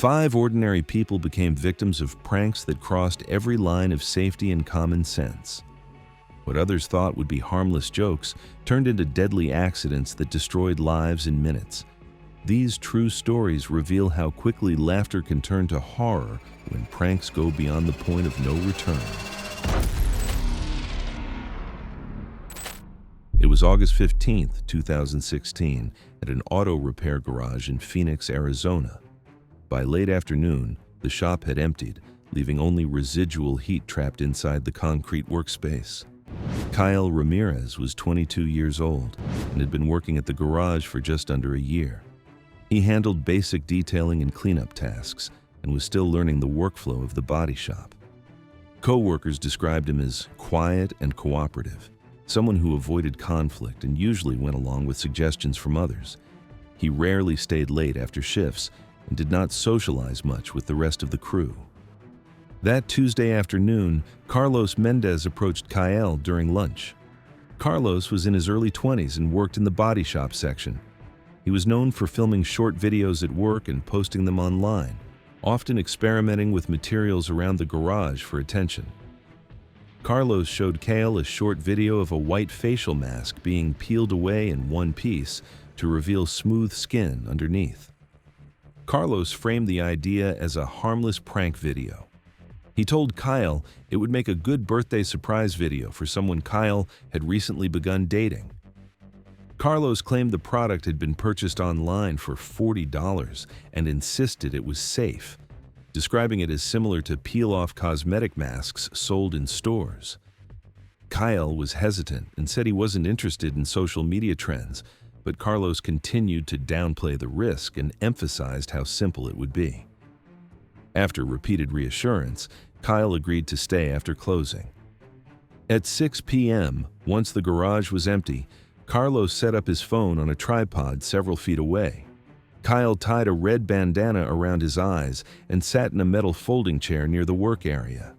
5 ordinary people became victims of pranks that crossed every line of safety and common sense. What others thought would be harmless jokes turned into deadly accidents that destroyed lives in minutes. These true stories reveal how quickly laughter can turn to horror when pranks go beyond the point of no return. It was August 15, 2016, at an auto repair garage in Phoenix, Arizona. By late afternoon, the shop had emptied, leaving only residual heat trapped inside the concrete workspace. Kyle Ramirez was 22 years old and had been working at the garage for just under a year. He handled basic detailing and cleanup tasks and was still learning the workflow of the body shop. Co-workers described him as quiet and cooperative, someone who avoided conflict and usually went along with suggestions from others. He rarely stayed late after shifts and did not socialize much with the rest of the crew. That Tuesday afternoon, Carlos Mendez approached Kyle during lunch. Carlos was in his early 20s and worked in the body shop section. He was known for filming short videos at work and posting them online, often experimenting with materials around the garage for attention. Carlos showed Kyle a short video of a white facial mask being peeled away in one piece to reveal smooth skin underneath. Carlos framed the idea as a harmless prank video. He told Kyle it would make a good birthday surprise video for someone Kyle had recently begun dating. Carlos claimed the product had been purchased online for $40 and insisted it was safe, describing it as similar to peel-off cosmetic masks sold in stores. Kyle was hesitant and said he wasn't interested in social media trends, but Carlos continued to downplay the risk and emphasized how simple it would be. After repeated reassurance, Kyle agreed to stay after closing. At 6 p.m., once the garage was empty, Carlos set up his phone on a tripod several feet away. Kyle tied a red bandana around his eyes and sat in a metal folding chair near the work area.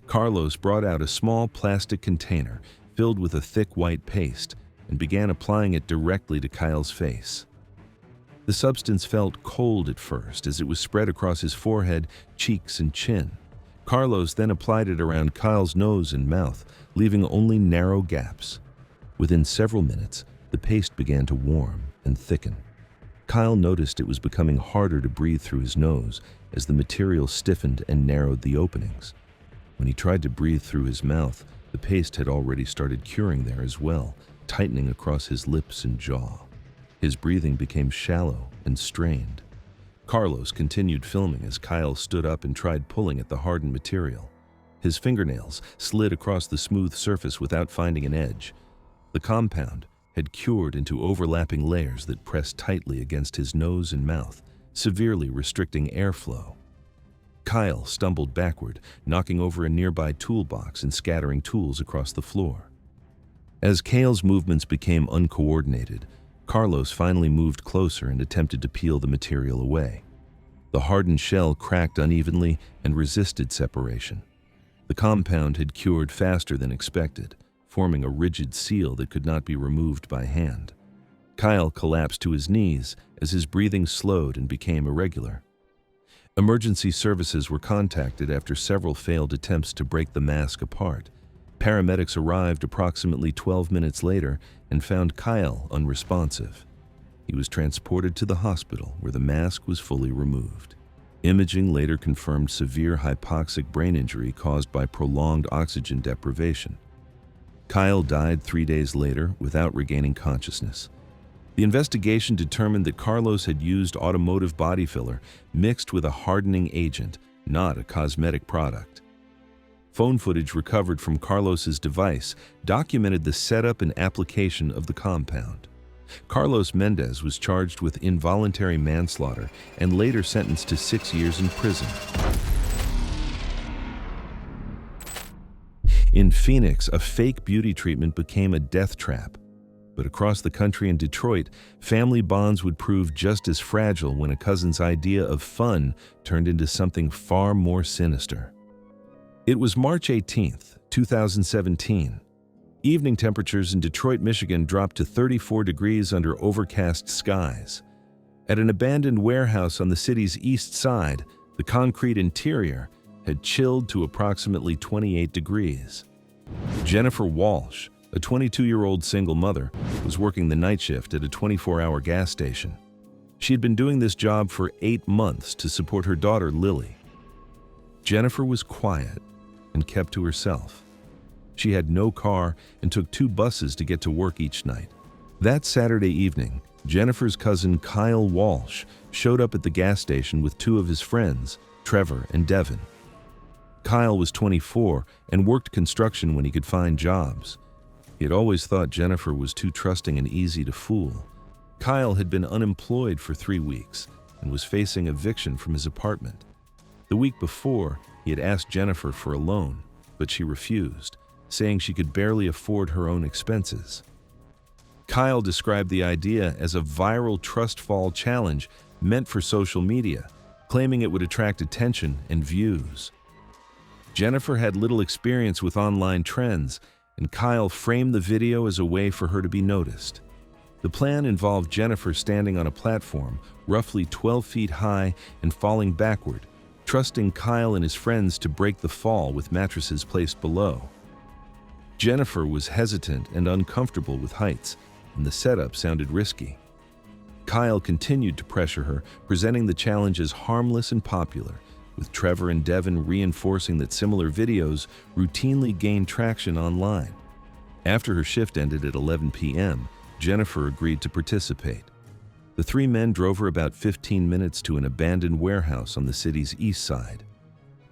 Carlos brought out a small plastic container filled with a thick white paste and began applying it directly to Kyle's face. The substance felt cold at first as it was spread across his forehead, cheeks, and chin. Carlos then applied it around Kyle's nose and mouth, leaving only narrow gaps. Within several minutes, the paste began to warm and thicken. Kyle noticed it was becoming harder to breathe through his nose as the material stiffened and narrowed the openings. When he tried to breathe through his mouth, the paste had already started curing there as well, tightening across his lips and jaw. His breathing became shallow and strained. Carlos continued filming as Kyle stood up and tried pulling at the hardened material. His fingernails slid across the smooth surface without finding an edge. The compound had cured into overlapping layers that pressed tightly against his nose and mouth, severely restricting airflow. Kyle stumbled backward, knocking over a nearby toolbox and scattering tools across the floor. As Kyle's movements became uncoordinated, Carlos finally moved closer and attempted to peel the material away. The hardened shell cracked unevenly and resisted separation. The compound had cured faster than expected, forming a rigid seal that could not be removed by hand. Kyle collapsed to his knees as his breathing slowed and became irregular. Emergency services were contacted after several failed attempts to break the mask apart. Paramedics arrived approximately 12 minutes later and found Kyle unresponsive. He was transported to the hospital where the mask was fully removed. Imaging later confirmed severe hypoxic brain injury caused by prolonged oxygen deprivation. Kyle died 3 days later without regaining consciousness. The investigation determined that Carlos had used automotive body filler mixed with a hardening agent, not a cosmetic product. Phone footage recovered from Carlos's device documented the setup and application of the compound. Carlos Mendez was charged with involuntary manslaughter and later sentenced to 6 years in prison. In Phoenix, a fake beauty treatment became a death trap. But across the country in Detroit, family bonds would prove just as fragile when a cousin's idea of fun turned into something far more sinister. It was March 18, 2017. Evening temperatures in Detroit, Michigan dropped to 34 degrees under overcast skies. At an abandoned warehouse on the city's east side, the concrete interior had chilled to approximately 28 degrees. Jennifer Walsh, a 22-year-old single mother, was working the night shift at a 24-hour gas station. She had been doing this job for 8 months to support her daughter, Lily. Jennifer was quiet and kept to herself. She had no car and took 2 buses to get to work each night. That Saturday evening, Jennifer's cousin Kyle Walsh showed up at the gas station with 2 of his friends, Trevor and Devin. Kyle was 24 and worked construction when he could find jobs. He had always thought Jennifer was too trusting and easy to fool. Kyle had been unemployed for 3 weeks and was facing eviction from his apartment. The week before, he had asked Jennifer for a loan, but she refused, saying she could barely afford her own expenses. Kyle described the idea as a viral trustfall challenge meant for social media, claiming it would attract attention and views. Jennifer had little experience with online trends, and Kyle framed the video as a way for her to be noticed. The plan involved Jennifer standing on a platform roughly 12 feet high and falling backward, trusting Kyle and his friends to break the fall with mattresses placed below. Jennifer was hesitant and uncomfortable with heights, and the setup sounded risky. Kyle continued to pressure her, presenting the challenge as harmless and popular, with Trevor and Devin reinforcing that similar videos routinely gained traction online. After her shift ended at 11 p.m., Jennifer agreed to participate. The 3 men drove her about 15 minutes to an abandoned warehouse on the city's east side.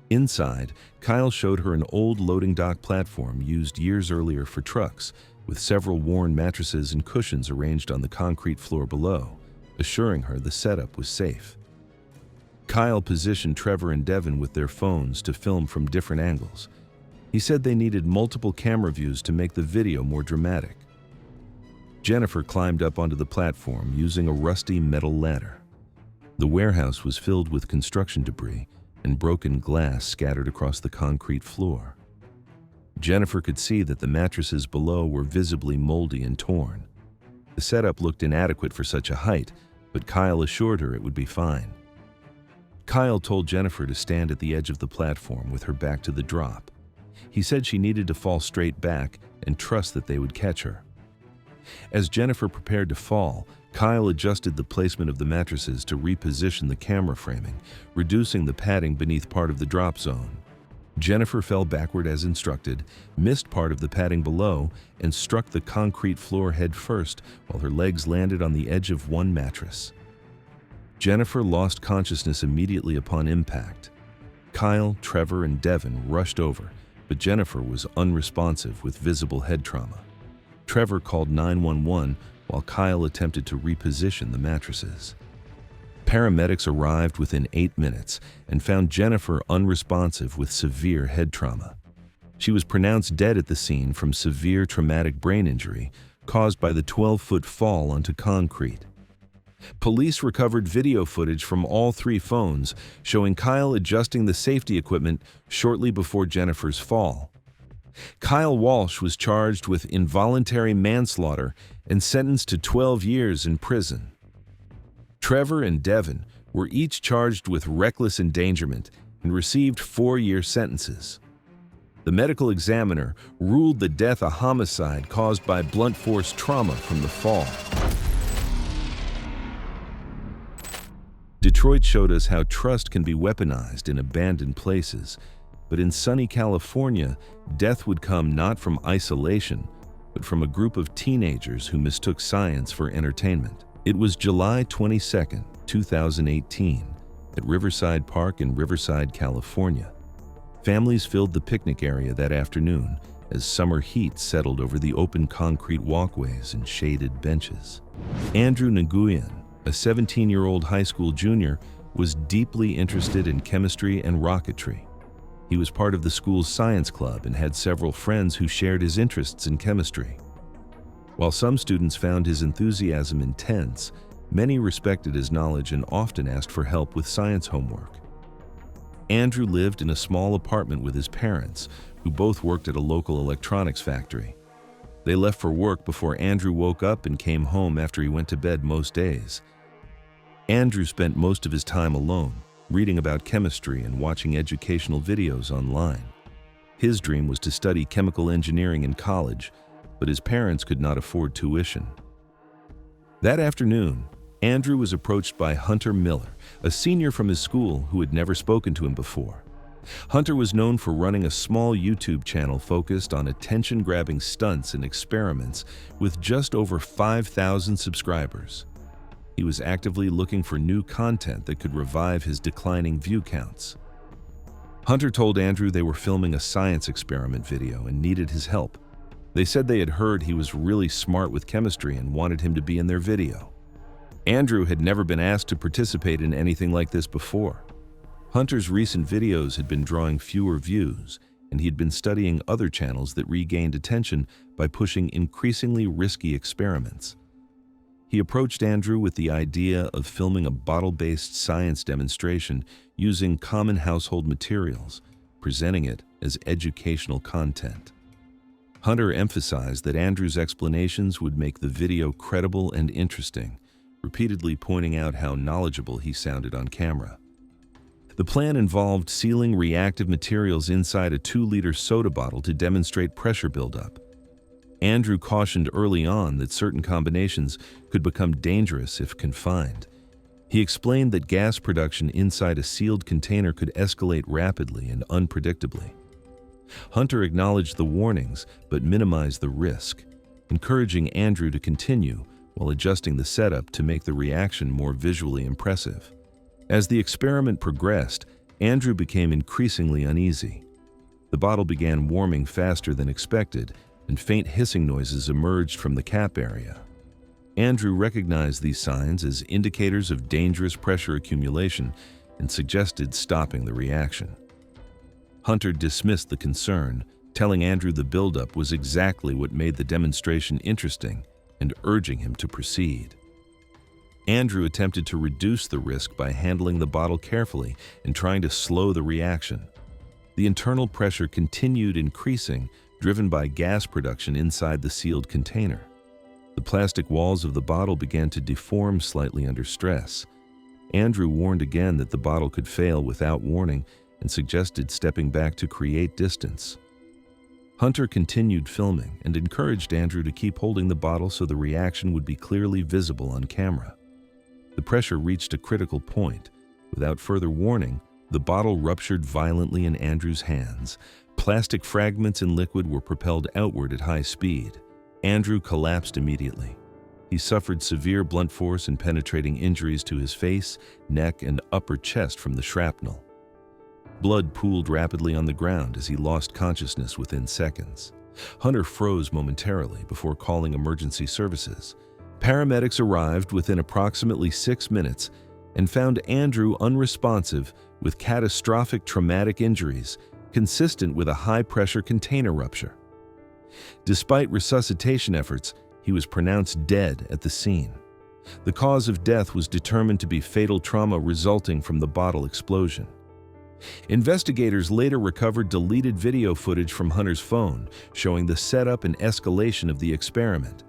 Inside, Kyle showed her an old loading dock platform used years earlier for trucks, with several worn mattresses and cushions arranged on the concrete floor below, assuring her the setup was safe. Kyle positioned Trevor and Devin with their phones to film from different angles. He said they needed multiple camera views to make the video more dramatic. Jennifer climbed up onto the platform using a rusty metal ladder. The warehouse was filled with construction debris and broken glass scattered across the concrete floor. Jennifer could see that the mattresses below were visibly moldy and torn. The setup looked inadequate for such a height, but Kyle assured her it would be fine. Kyle told Jennifer to stand at the edge of the platform with her back to the drop. He said she needed to fall straight back and trust that they would catch her. As Jennifer prepared to fall, Kyle adjusted the placement of the mattresses to reposition the camera framing, reducing the padding beneath part of the drop zone. Jennifer fell backward as instructed, missed part of the padding below, and struck the concrete floor head first while her legs landed on the edge of one mattress. Jennifer lost consciousness immediately upon impact. Kyle, Trevor, and Devin rushed over, but Jennifer was unresponsive with visible head trauma. Trevor called 911 while Kyle attempted to reposition the mattresses. Paramedics arrived within 8 minutes and found Jennifer unresponsive with severe head trauma. She was pronounced dead at the scene from severe traumatic brain injury caused by the 12-foot fall onto concrete. Police recovered video footage from all 3 phones showing Kyle adjusting the safety equipment shortly before Jennifer's fall. Kyle Walsh was charged with involuntary manslaughter and sentenced to 12 years in prison. Trevor and Devin were each charged with reckless endangerment and received 4-year sentences. The medical examiner ruled the death a homicide caused by blunt force trauma from the fall. Detroit showed us how trust can be weaponized in abandoned places, but in sunny California, death would come not from isolation, but from a group of teenagers who mistook science for entertainment. It was July 22, 2018, at Riverside Park in Riverside, California. Families filled the picnic area that afternoon as summer heat settled over the open concrete walkways and shaded benches. Andrew Nguyen, a 17-year-old high school junior, was deeply interested in chemistry and rocketry. He was part of the school's science club and had several friends who shared his interests in chemistry. While some students found his enthusiasm intense, many respected his knowledge and often asked for help with science homework. Andrew lived in a small apartment with his parents, who both worked at a local electronics factory. They left for work before Andrew woke up and came home after he went to bed most days. Andrew spent most of his time alone, reading about chemistry and watching educational videos online. His dream was to study chemical engineering in college, but his parents could not afford tuition. That afternoon, Andrew was approached by Hunter Miller, a senior from his school who had never spoken to him before. Hunter was known for running a small YouTube channel focused on attention-grabbing stunts and experiments with just over 5,000 subscribers. He was actively looking for new content that could revive his declining view counts. Hunter told Andrew they were filming a science experiment video and needed his help. They said they had heard he was really smart with chemistry and wanted him to be in their video. Andrew had never been asked to participate in anything like this before. Hunter's recent videos had been drawing fewer views, and he had been studying other channels that regained attention by pushing increasingly risky experiments. He approached Andrew with the idea of filming a bottle-based science demonstration using common household materials, presenting it as educational content. Hunter emphasized that Andrew's explanations would make the video credible and interesting, repeatedly pointing out how knowledgeable he sounded on camera. The plan involved sealing reactive materials inside a 2-liter soda bottle to demonstrate pressure buildup. Andrew cautioned early on that certain combinations could become dangerous if confined. He explained that gas production inside a sealed container could escalate rapidly and unpredictably. Hunter acknowledged the warnings but minimized the risk, encouraging Andrew to continue while adjusting the setup to make the reaction more visually impressive. As the experiment progressed, Andrew became increasingly uneasy. The bottle began warming faster than expected, and faint hissing noises emerged from the cap area. Andrew recognized these signs as indicators of dangerous pressure accumulation and suggested stopping the reaction. Hunter dismissed the concern, telling Andrew the buildup was exactly what made the demonstration interesting and urging him to proceed. Andrew attempted to reduce the risk by handling the bottle carefully and trying to slow the reaction. The internal pressure continued increasing, driven by gas production inside the sealed container. The plastic walls of the bottle began to deform slightly under stress. Andrew warned again that the bottle could fail without warning and suggested stepping back to create distance. Hunter continued filming and encouraged Andrew to keep holding the bottle so the reaction would be clearly visible on camera. The pressure reached a critical point. Without further warning, the bottle ruptured violently in Andrew's hands. Plastic fragments and liquid were propelled outward at high speed. Andrew collapsed immediately. He suffered severe blunt force and penetrating injuries to his face, neck, and upper chest from the shrapnel. Blood pooled rapidly on the ground as he lost consciousness within seconds. Hunter froze momentarily before calling emergency services. Paramedics arrived within approximately 6 minutes and found Andrew unresponsive with catastrophic traumatic injuries consistent with a high-pressure container rupture. Despite resuscitation efforts, he was pronounced dead at the scene. The cause of death was determined to be fatal trauma resulting from the bottle explosion. Investigators later recovered deleted video footage from Hunter's phone, showing the setup and escalation of the experiment.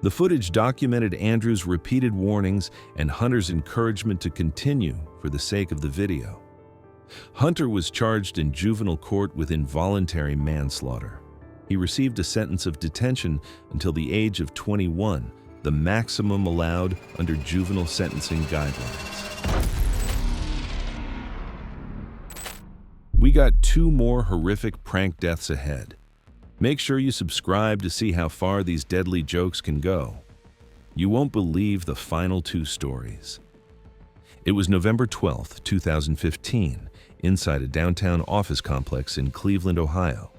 The footage documented Andrew's repeated warnings and Hunter's encouragement to continue for the sake of the video. Hunter was charged in juvenile court with involuntary manslaughter. He received a sentence of detention until the age of 21, the maximum allowed under juvenile sentencing guidelines. We got 2 more horrific prank deaths ahead. Make sure you subscribe to see how far these deadly jokes can go. You won't believe the final 2 stories. It was November 12, 2015, inside a downtown office complex in Cleveland, Ohio.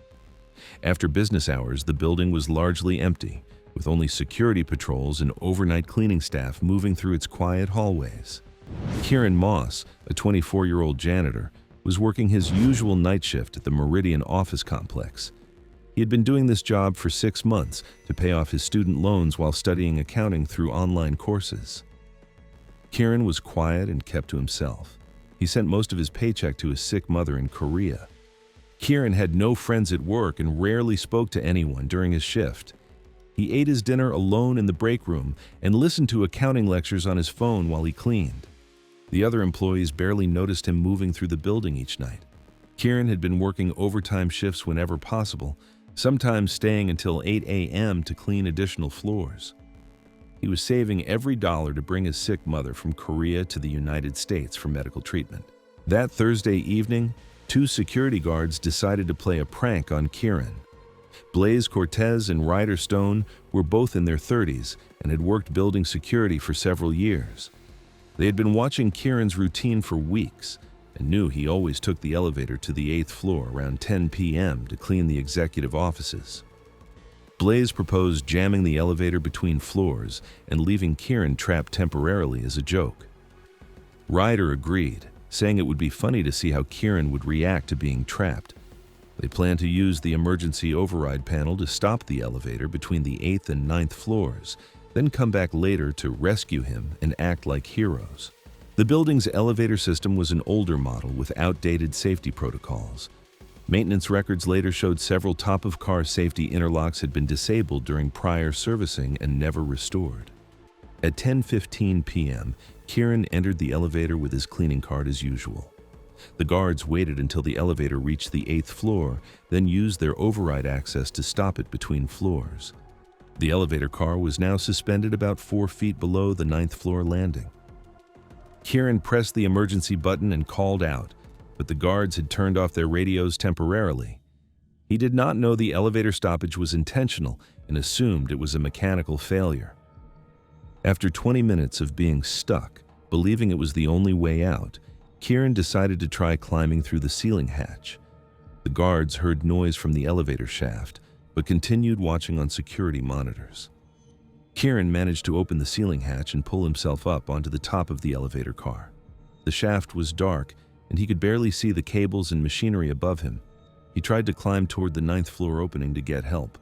After business hours, the building was largely empty, with only security patrols and overnight cleaning staff moving through its quiet hallways. Kieran Moss, a 24-year-old janitor, was working his usual night shift at the Meridian office complex. He had been doing this job for 6 months to pay off his student loans while studying accounting through online courses. Kieran was quiet and kept to himself. He sent most of his paycheck to his sick mother in Korea. Kieran had no friends at work and rarely spoke to anyone during his shift. He ate his dinner alone in the break room and listened to accounting lectures on his phone while he cleaned. The other employees barely noticed him moving through the building each night. Kieran had been working overtime shifts whenever possible, sometimes staying until 8 a.m. to clean additional floors. He was saving every dollar to bring his sick mother from Korea to the United States for medical treatment. That Thursday evening, two security guards decided to play a prank on Kieran. Blaze Cortez and Ryder Stone were both in their 30s and had worked building security for several years. They had been watching Kieran's routine for weeks and knew he always took the elevator to the 8th floor around 10 p.m. to clean the executive offices. Blaze proposed jamming the elevator between floors and leaving Kieran trapped temporarily as a joke. Ryder agreed, saying it would be funny to see how Kieran would react to being trapped. They planned to use the emergency override panel to stop the elevator between the 8th and 9th floors, then come back later to rescue him and act like heroes. The building's elevator system was an older model with outdated safety protocols. Maintenance records later showed several top-of-car safety interlocks had been disabled during prior servicing and never restored. At 10:15 p.m., Kieran entered the elevator with his cleaning cart as usual. The guards waited until the elevator reached the 8th floor, then used their override access to stop it between floors. The elevator car was now suspended about 4 feet below the 9th floor landing. Kieran pressed the emergency button and called out, but the guards had turned off their radios temporarily. He did not know the elevator stoppage was intentional and assumed it was a mechanical failure. After 20 minutes of being stuck, believing it was the only way out, Kieran decided to try climbing through the ceiling hatch. The guards heard noise from the elevator shaft, but continued watching on security monitors. Kieran managed to open the ceiling hatch and pull himself up onto the top of the elevator car. The shaft was dark, and he could barely see the cables and machinery above him. He tried to climb toward the 9th floor opening to get help.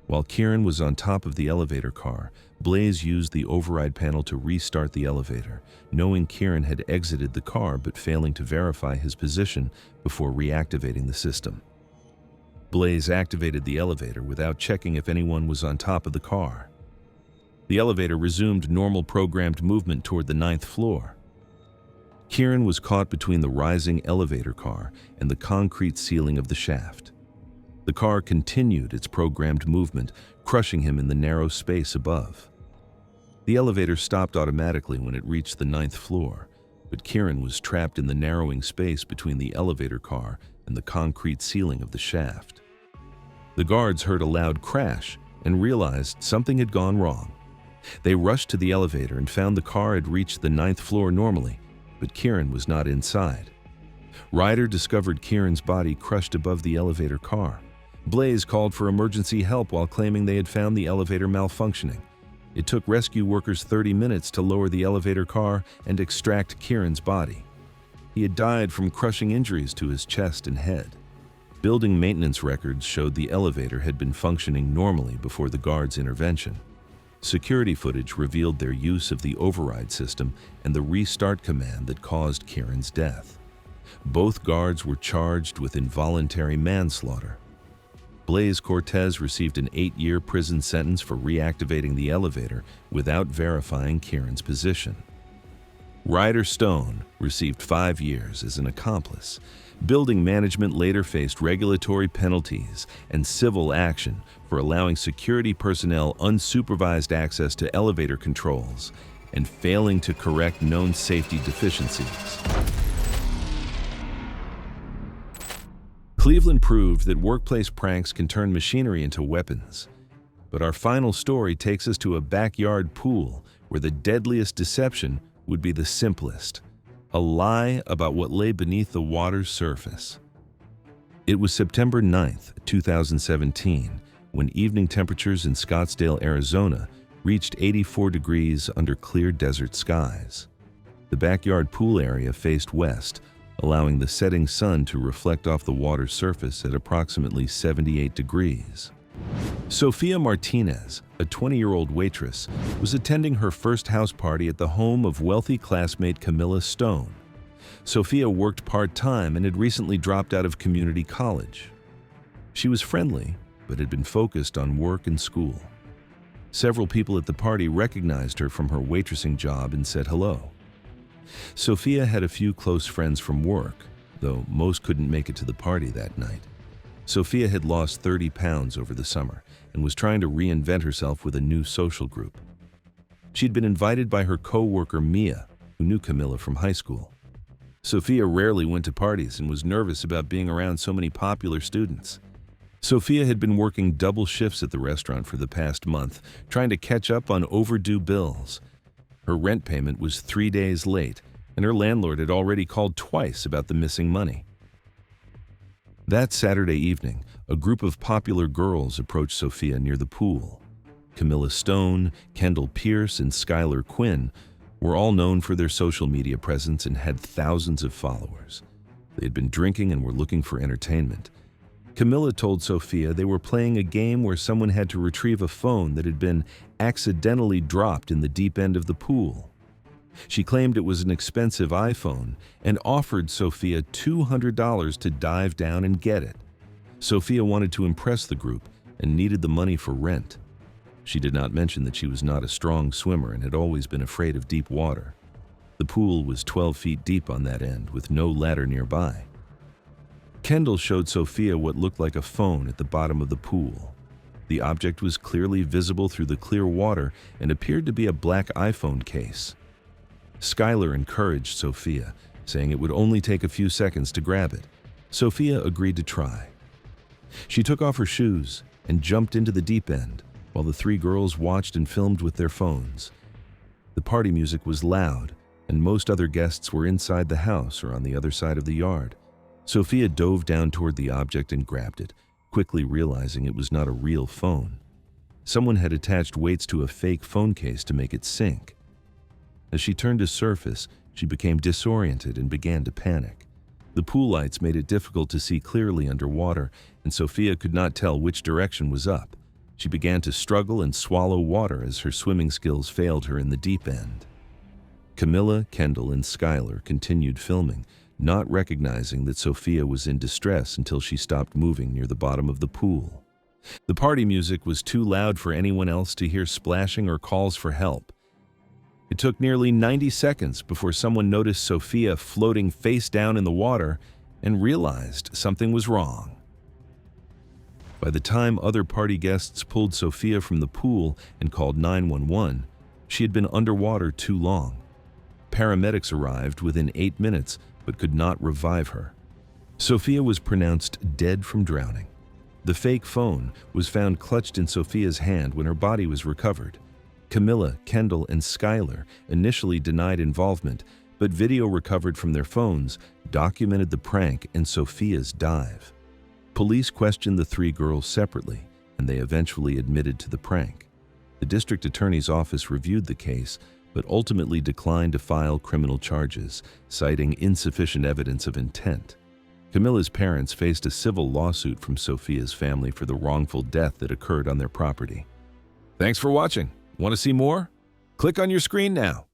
While Kieran was on top of the elevator car, Blaze used the override panel to restart the elevator, knowing Kieran had exited the car but failing to verify his position before reactivating the system. Blaze activated the elevator without checking if anyone was on top of the car. The elevator resumed normal programmed movement toward the 9th floor. Kieran was caught between the rising elevator car and the concrete ceiling of the shaft. The car continued its programmed movement, crushing him in the narrow space above. The elevator stopped automatically when it reached the 9th floor, but Kieran was trapped in the narrowing space between the elevator car and the concrete ceiling of the shaft. The guards heard a loud crash and realized something had gone wrong. They rushed to the elevator and found the car had reached the 9th floor normally, but Kieran was not inside. Ryder discovered Kieran's body crushed above the elevator car. Blaze called for emergency help while claiming they had found the elevator malfunctioning. It took rescue workers 30 minutes to lower the elevator car and extract Kieran's body. He had died from crushing injuries to his chest and head. Building maintenance records showed the elevator had been functioning normally before the guards' intervention. Security footage revealed their use of the override system and the restart command that caused Kieran's death. Both guards were charged with involuntary manslaughter. Blaze Cortez received an 8-year prison sentence for reactivating the elevator without verifying Kieran's position. Ryder Stone received 5 years as an accomplice. Building management later faced regulatory penalties and civil action for allowing security personnel unsupervised access to elevator controls and failing to correct known safety deficiencies. Cleveland proved that workplace pranks can turn machinery into weapons. But our final story takes us to a backyard pool where the deadliest deception would be the simplest: a lie about what lay beneath the water's surface. It was September 9th, 2017, when evening temperatures in Scottsdale, Arizona reached 84 degrees under clear desert skies. The backyard pool area faced west, allowing the setting sun to reflect off the water's surface at approximately 78 degrees. Sophia Martinez, a 20-year-old waitress, was attending her first house party at the home of wealthy classmate Camilla Stone. Sophia worked part-time and had recently dropped out of community college. She was friendly, but had been focused on work and school. Several people at the party recognized her from her waitressing job and said hello. Sophia had a few close friends from work, though most couldn't make it to the party that night. Sophia had lost 30 pounds over the summer and was trying to reinvent herself with a new social group. She'd been invited by her co-worker Mia, who knew Camilla from high school. Sophia rarely went to parties and was nervous about being around so many popular students. Sophia had been working double shifts at the restaurant for the past month, trying to catch up on overdue bills. Her rent payment was 3 days late, and her landlord had already called twice about the missing money. That Saturday evening, a group of popular girls approached Sophia near the pool. Camilla Stone, Kendall Pierce, and Skylar Quinn were all known for their social media presence and had thousands of followers. They had been drinking and were looking for entertainment. Camilla told Sophia they were playing a game where someone had to retrieve a phone that had been accidentally dropped in the deep end of the pool. She claimed it was an expensive iPhone and offered Sophia $200 to dive down and get it. Sophia wanted to impress the group and needed the money for rent. She did not mention that she was not a strong swimmer and had always been afraid of deep water. The pool was 12 feet deep on that end, with no ladder nearby. Kendall showed Sophia what looked like a phone at the bottom of the pool. The object was clearly visible through the clear water and appeared to be a black iPhone case. Skylar encouraged Sophia, saying it would only take a few seconds to grab it. Sophia agreed to try. She took off her shoes and jumped into the deep end, while the three girls watched and filmed with their phones. The party music was loud, and most other guests were inside the house or on the other side of the yard. Sophia dove down toward the object and grabbed it, quickly realizing it was not a real phone. Someone had attached weights to a fake phone case to make it sink. As she turned to surface, she became disoriented and began to panic. The pool lights made it difficult to see clearly underwater, and Sophia could not tell which direction was up. She began to struggle and swallow water as her swimming skills failed her in the deep end. Camilla, Kendall, and Skylar continued filming, not recognizing that Sophia was in distress until she stopped moving near the bottom of the pool. The party music was too loud for anyone else to hear splashing or calls for help. It took nearly 90 seconds before someone noticed Sophia floating face down in the water and realized something was wrong. By the time other party guests pulled Sophia from the pool and called 911, she had been underwater too long. Paramedics arrived within 8 minutes but could not revive her. Sophia was pronounced dead from drowning. The fake phone was found clutched in Sophia's hand when her body was recovered. Camilla, Kendall, and Skylar initially denied involvement, but video recovered from their phones documented the prank and Sophia's dive. Police questioned the three girls separately, and they eventually admitted to the prank. The district attorney's office reviewed the case, but ultimately declined to file criminal charges, citing insufficient evidence of intent. Camilla's parents faced a civil lawsuit from Sophia's family for the wrongful death that occurred on their property. Thanks for watching. Want to see more? Click on your screen now.